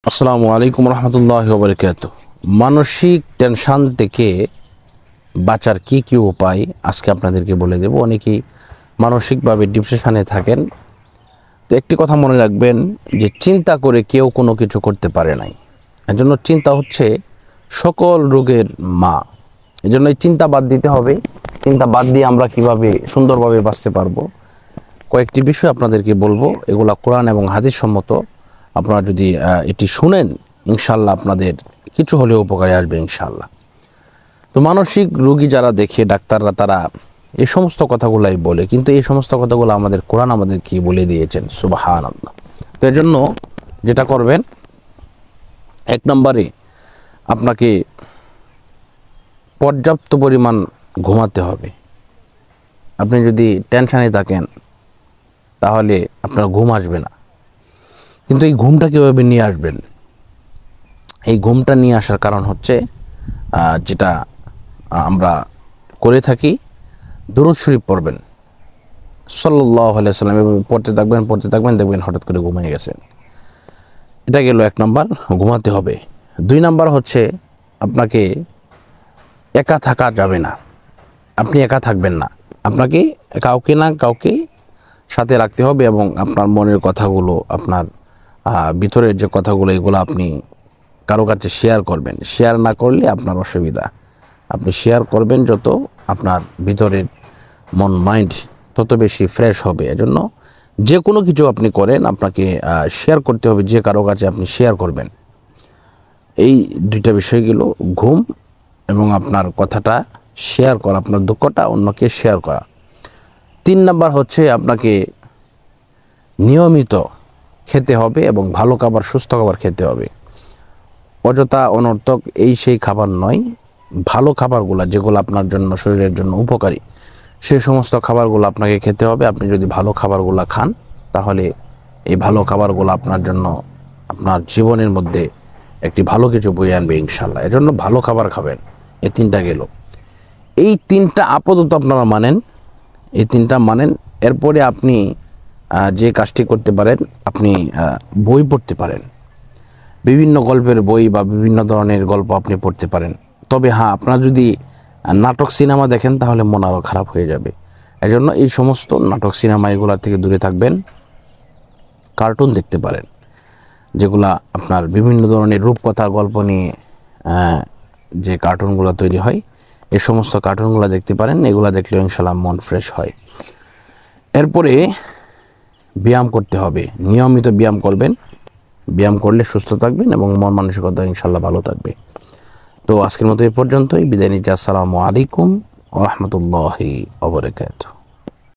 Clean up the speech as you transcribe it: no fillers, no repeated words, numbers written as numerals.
আসসালামু আলাইকুম রহমতুল্লাহি ওয়া বারাকাতুহু। মানসিক টেনশন থেকে বাঁচার কি কি উপায় আজকে আপনাদেরকে বলে দেব। অনেকেই মানসিকভাবে ডিপ্রেশনে থাকেন। তো একটি কথা মনে রাখবেন যে চিন্তা করে কেউ কোনো কিছু করতে পারে নাই। এজন্য চিন্তা হচ্ছে সকল রোগের মা। এজন্য এই চিন্তা বাদ দিতে হবে। চিন্তা বাদ দিয়ে আমরা কিভাবে সুন্দরভাবে বাঁচতে পারবো কয়েকটি বিষয় আপনাদেরকে বলবো। এগুলা কোরআন এবং হাদিস সম্মত। আপনারা যদি এটি শুনেন ইনশাল্লাহ আপনাদের কিছু হলেও উপকারে আসবে ইনশাল্লাহ। তো মানসিক রোগী যারা দেখে ডাক্তাররা তারা এই সমস্ত কথাগুলাই বলে, কিন্তু এই সমস্ত কথাগুলো আমাদের কোরআন আমাদেরকে বলে দিয়েছেন। সুবহানাল্লাহ। তো এর জন্য যেটা করবেন, এক নম্বরে আপনাকে পর্যাপ্ত পরিমাণ ঘুমাতে হবে। আপনি যদি টেনশনে থাকেন তাহলে আপনার ঘুম আসবে না। কিন্তু এই ঘুমটা কীভাবে নিয়ে আসবেন? এই ঘুমটা নিয়ে আসার কারণ হচ্ছে যেটা আমরা করে থাকি, দুরূদ শরীফ পড়বেন সাল্লাল্লাহু আলাইহি ওয়াসাল্লাম। এভাবে পড়তে থাকবেন দেখবেন হঠাৎ করে ঘুমিয়ে গেছেন। এটা গেল এক নাম্বার, ঘুমাতে হবে। দুই নাম্বার হচ্ছে আপনাকে একা থাকা যাবে না। আপনি একা থাকবেন না, আপনাকে কাউকে না কাউকে সাথে রাখতে হবে এবং আপনার মনের কথাগুলো, আপনার ভিতরের যে কথাগুলো, এগুলো আপনি কারো কাছে শেয়ার করবেন। শেয়ার না করলে আপনার অসুবিধা। আপনি শেয়ার করবেন যত আপনার ভিতরের মন মাইন্ড তত বেশি ফ্রেশ হবে। এজন্য যে কোনো কিছু আপনি করেন আপনাকে শেয়ার করতে হবে। যে কারো কাছে আপনি শেয়ার করবেন। এই দুইটা বিষয়গুলো, ঘুম এবং আপনার কথাটা শেয়ার করা, আপনার দুঃখটা অন্যকে শেয়ার করা। তিন নাম্বার হচ্ছে আপনাকে নিয়মিত খেতে হবে এবং ভালো খাবার, সুস্থ খাবার খেতে হবে। অযথা অনর্থক এই সেই খাবার নয়, ভালো খাবারগুলো যেগুলো আপনার জন্য, শরীরের জন্য উপকারী, সেই সমস্ত খাবারগুলো আপনাকে খেতে হবে। আপনি যদি ভালো খাবারগুলো খান তাহলে এই ভালো খাবারগুলো আপনার জন্য, আপনার জীবনের মধ্যে একটি ভালো কিছু বয়ে আনবে ইনশাল্লাহ। এজন্য ভালো খাবার খাবেন। এই তিনটা গেল। এই তিনটা আপাতত আপনারা মানেন, এই তিনটা মানেন। এরপরে আপনি যে কাজটি করতে পারেন, আপনি বই পড়তে পারেন। বিভিন্ন গল্পের বই বা বিভিন্ন ধরনের গল্প আপনি পড়তে পারেন। তবে হ্যাঁ, আপনারা যদি নাটক সিনেমা দেখেন তাহলে মন আরও খারাপ হয়ে যাবে। এজন্য এই সমস্ত নাটক সিনেমা এগুলোর থেকে দূরে থাকবেন। কার্টুন দেখতে পারেন, যেগুলা আপনার বিভিন্ন ধরনের রূপকথার গল্প নিয়ে যে কার্টুনগুলো তৈরি হয়, এই সমস্ত কার্টুনগুলো দেখতে পারেন। এগুলো দেখলে ইনশাল্লাহ মন ফ্রেশ হয়। এরপরে ব্যায়াম করতে হবে। নিয়মিত ব্যায়াম করবেন। ব্যায়াম করলে সুস্থ থাকবেন এবং মন মানসিকতা ইনশাল্লাহ ভালো থাকবে। তো আজকের মতো এই পর্যন্তই। বিদায় নিচ্ছি। আসসালামু আলাইকুম ওয়া রাহমাতুল্লাহি ওয়া বারাকাতুহু।